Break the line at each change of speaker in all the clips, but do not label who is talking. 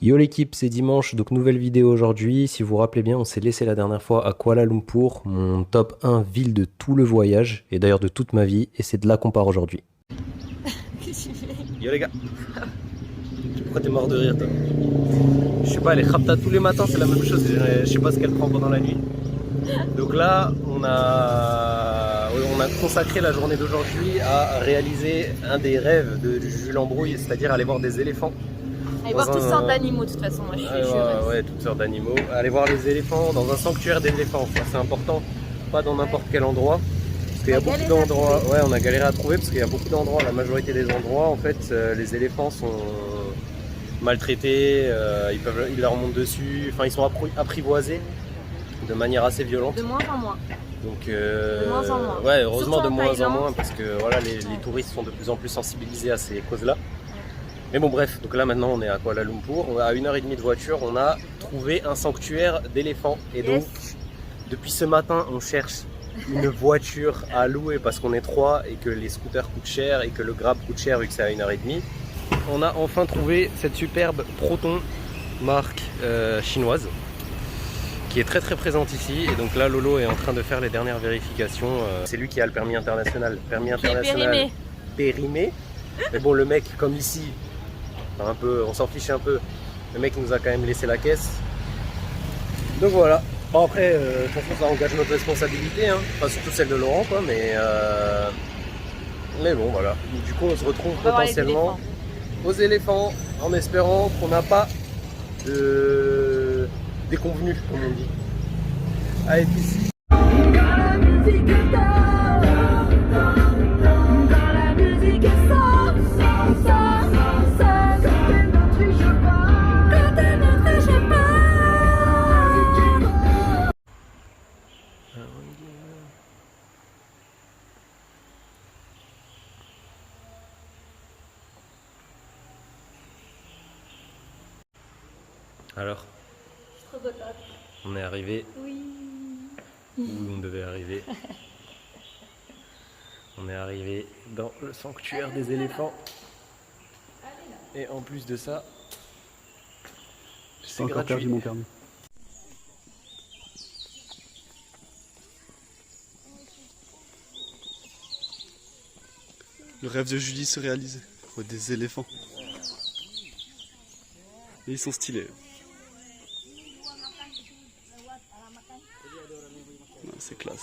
Yo l'équipe, c'est dimanche, donc nouvelle vidéo aujourd'hui. Si vous vous rappelez bien, on s'est laissé la dernière fois à Kuala Lumpur, mon top 1 ville de tout le voyage, et d'ailleurs de toute ma vie, et c'est de là qu'on part aujourd'hui.
Qu'est-ce que tu fais?
Yo les gars, pourquoi t'es mort de rire toi? Je sais pas, les Khrapta tous les matins c'est la même chose, je sais pas ce qu'elle prend pendant la nuit. Donc là, on a consacré la journée d'aujourd'hui à réaliser un des rêves de Jules Embrouille, c'est-à-dire aller voir des éléphants.
Allez voir toutes sortes d'animaux de toute façon, moi je reste.
Ouais, toutes sortes d'animaux. Aller voir les éléphants dans un sanctuaire d'éléphants, ça c'est important, pas dans n'importe quel endroit. Parce qu'il y a beaucoup d'endroits, ouais, on a galéré à trouver parce qu'il y a beaucoup d'endroits, la majorité des endroits en fait, les éléphants sont maltraités, ils leur montent dessus, enfin ils sont apprivoisés de manière assez violente.
De moins en moins.
Donc,
de moins en moins.
ouais, heureusement
Surtout
de
en
moins en
Thaïlande.
moins parce que voilà, les touristes sont de plus en plus sensibilisés à ces causes-là. Mais bon bref, donc là maintenant on est à Kuala Lumpur, à 1h30 de voiture, on a trouvé un sanctuaire d'éléphants. Et donc depuis ce matin on cherche une voiture à louer parce qu'on est 3 et que les scooters coûtent cher et que le Grab coûte cher vu que c'est à 1h30. On a enfin trouvé cette superbe Proton marque chinoise qui est très très présente ici. Et donc là Lolo est en train de faire les dernières vérifications. C'est lui qui a le permis international. Permis international
périmé.
Périmé. Mais bon, le mec comme ici, un peu, on s'en fiche un peu. Le mec nous a quand même laissé la caisse. Donc voilà. Bon après, de toute façon ça engage notre responsabilité, hein. Enfin surtout celle de Laurent quoi, mais bon voilà. Du coup on se retrouve potentiellement aux éléphants en espérant qu'on n'a pas de déconvenus comme on dit. Allez peace. Alors, on est arrivé où on devait arriver. On est arrivé dans le sanctuaire des éléphants. Et en plus de ça, c'est gratuit. Perdu mon permis.
Le rêve de Julie se réalise. Oh, des éléphants. Et ils sont stylés. C'est classe.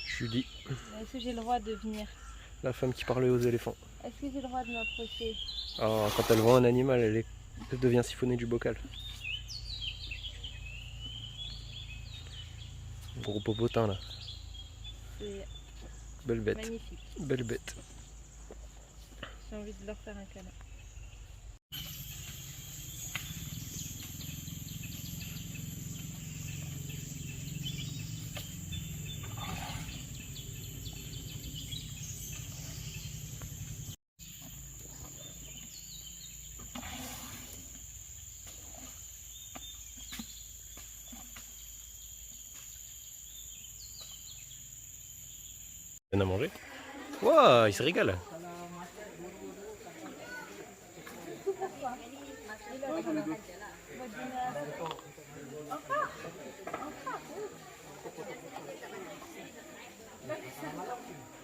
Julie,
Est-ce que j'ai le droit de venir?
la femme qui parlait aux éléphants.
Est-ce que j'ai le droit de m'approcher?
Oh, quand elle voit un animal, elle devient siphonnée du bocal. Gros popotin là.
C'est
Belle bête.
magnifique.
Belle bête.
J'ai envie de leur faire un câlin.
Il a mangé. Waouh, il se régale.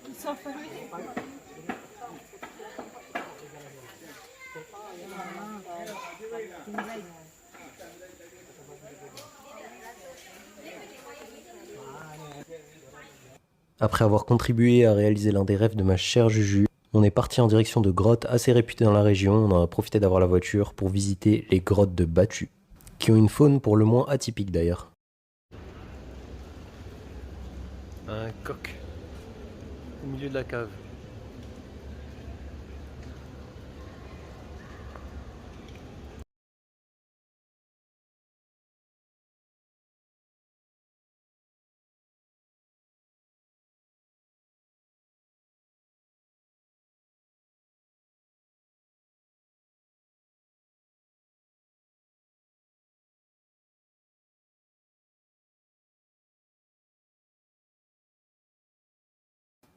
Ils sont affamés.
Après avoir contribué à réaliser l'un des rêves de ma chère Juju, on est parti en direction de grottes assez réputées dans la région. On en a profité d'avoir la voiture pour visiter les grottes de Batu, qui ont une faune pour le moins atypique d'ailleurs. Un coq au milieu de la cave.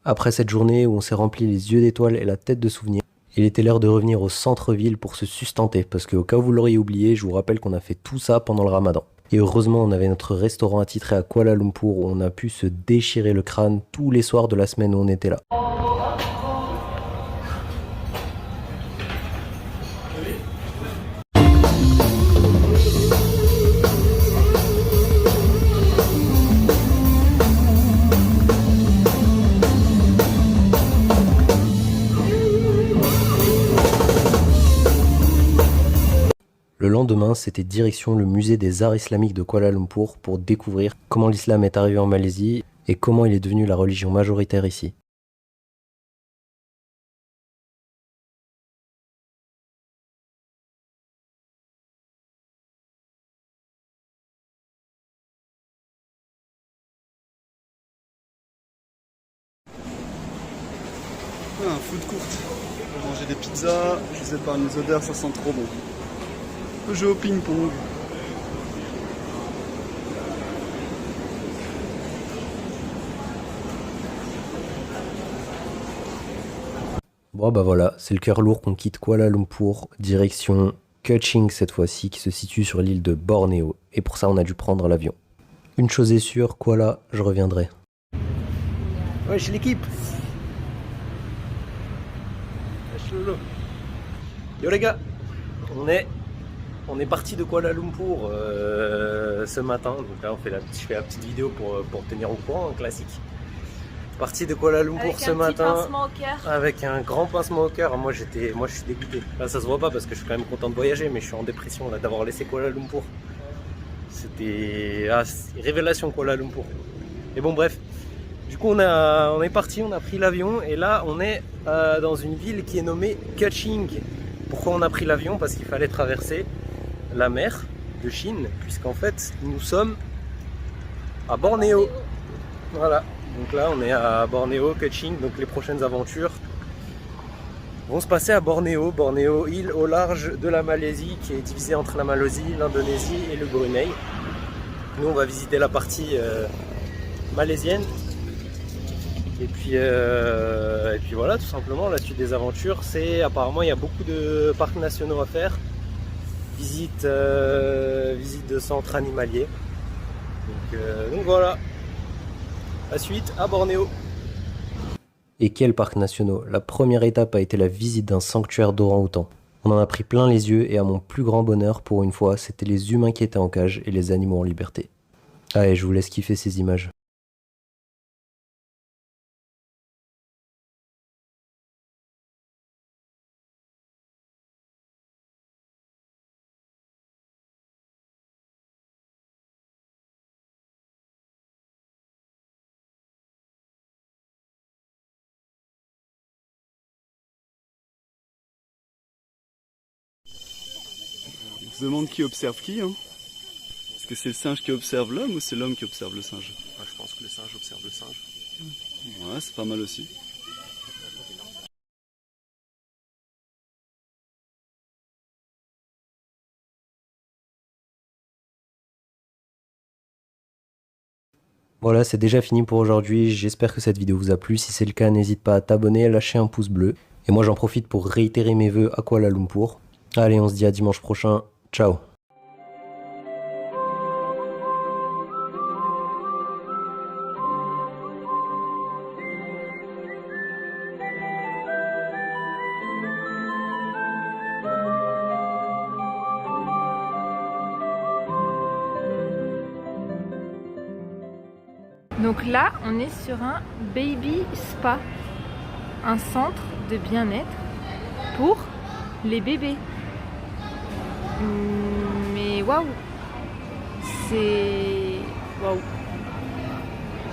Après cette journée où on s'est rempli les yeux d'étoiles et la tête de souvenirs, il était l'heure de revenir au centre-ville pour se sustenter, parce qu'au cas où vous l'auriez oublié, je vous rappelle qu'on a fait tout ça pendant le ramadan. Et heureusement, on avait notre restaurant attitré à Kuala Lumpur où on a pu se déchirer le crâne tous les soirs de la semaine où on était là. Le lendemain, c'était direction le musée des arts islamiques de Kuala Lumpur pour découvrir comment l'islam est arrivé en Malaisie et comment il est devenu la religion majoritaire ici.
Un food court. On va manger des pizzas, je vous épargne les odeurs, ça sent trop bon. On peut jouer au ping-pong.
Bon bah voilà, c'est le cœur lourd qu'on quitte Kuala Lumpur, direction Kuching cette fois-ci, qui se situe sur l'île de Bornéo. Et pour ça on a dû prendre l'avion. Une chose est sûre, Kuala, je reviendrai. Wesh l'équipe. Yo les gars, on est parti de Kuala Lumpur ce matin. Donc là je fais la petite vidéo pour tenir au courant, un classique. Parti de Kuala Lumpur ce matin avec un grand pincement au cœur. Moi je suis dégoûté. Là ça se voit pas parce que je suis quand même content de voyager, mais je suis en dépression là d'avoir laissé Kuala Lumpur. C'était révélation Kuala Lumpur. Et bon bref, du coup on est parti, on a pris l'avion et là on est dans une ville qui est nommée Kuching. Pourquoi on a pris l'avion? Parce qu'il fallait traverser la mer de Chine, puisqu'en fait nous sommes à Bornéo. Voilà, donc là on est à Bornéo, Kuching, donc les prochaines aventures vont se passer à Bornéo. Bornéo, île au large de la Malaisie, qui est divisée entre la Malaisie, l'Indonésie et le Brunei. Nous on va visiter la partie malaisienne. Et puis voilà, tout simplement, la suite des aventures, c'est apparemment il y a beaucoup de parcs nationaux à faire. Visite de centres animaliers. Donc voilà, la suite à Bornéo. Et quels parcs nationaux? La première étape a été la visite d'un sanctuaire d'orang-outans. On en a pris plein les yeux et à mon plus grand bonheur, pour une fois, c'était les humains qui étaient en cage et les animaux en liberté. Allez, je vous laisse kiffer ces images.
On se demande qui observe qui, hein. Est-ce que c'est le singe qui observe l'homme ou c'est l'homme qui observe le singe?
Je pense que le singe observe le singe.
Ouais, c'est pas mal aussi.
Voilà, c'est déjà fini pour aujourd'hui. J'espère que cette vidéo vous a plu. Si c'est le cas, n'hésite pas à t'abonner, à lâcher un pouce bleu. Et moi, j'en profite pour réitérer mes vœux à Kuala Lumpur. Allez, on se dit à dimanche prochain. Ciao.
Donc là, on est sur un baby spa, un centre de bien-être pour les bébés. Mais waouh, c'est waouh.